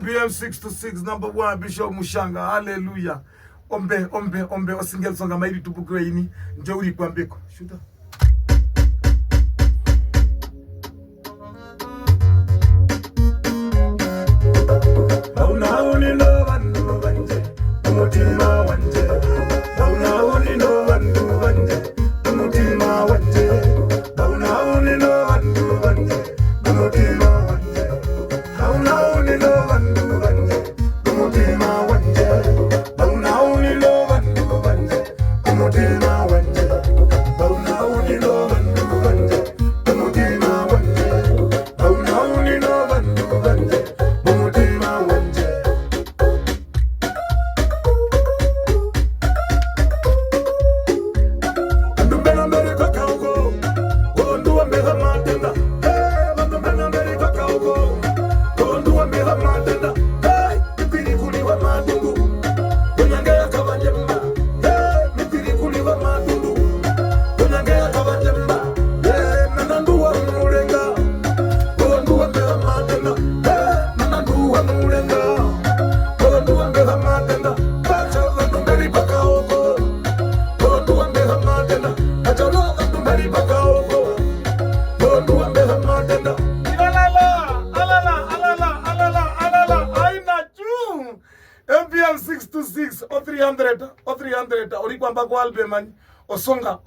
PM626 number 1 Bishop Mushanga. Hallelujah. Ombe osingel songa mairi tupukwe ini njouri kwa mbeko. Shuta. Bauna unilo vandu vanje umutima wanje. Bauna unilo vandu vanje umutima wanje. Bauna unilo vandu vanje umutima wanje. Bauna unilo vandu vanje umutima wanje. Bauna unilo vandu vanje umutima wanje. Bauna unilo vandu vanje umutima wanje. Bauna unilo vandu vanje umutima wanje. Andubena mbele kaka uko Gondua mbele matenda. Andubena mbele kaka uko Gondua mbele matenda. Mipiri kuliwa matundu Kunyangea kabajemba. Mipiri kuliwa matundu Kunyangea kabajemba. Nanandua mulenga Gondua mbele matenda. Nanandua mulenga Gondua mbele matenda. Kachaza numberi baka uko Gondua mbele matenda. Kachaza numberi baka uko Gondua mbele matenda. Aina juu. MPM 626 o 300 orikwamba kwa albemani osonga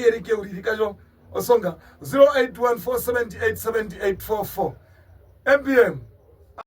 yerike uririkajo osonga 0814787844 MPM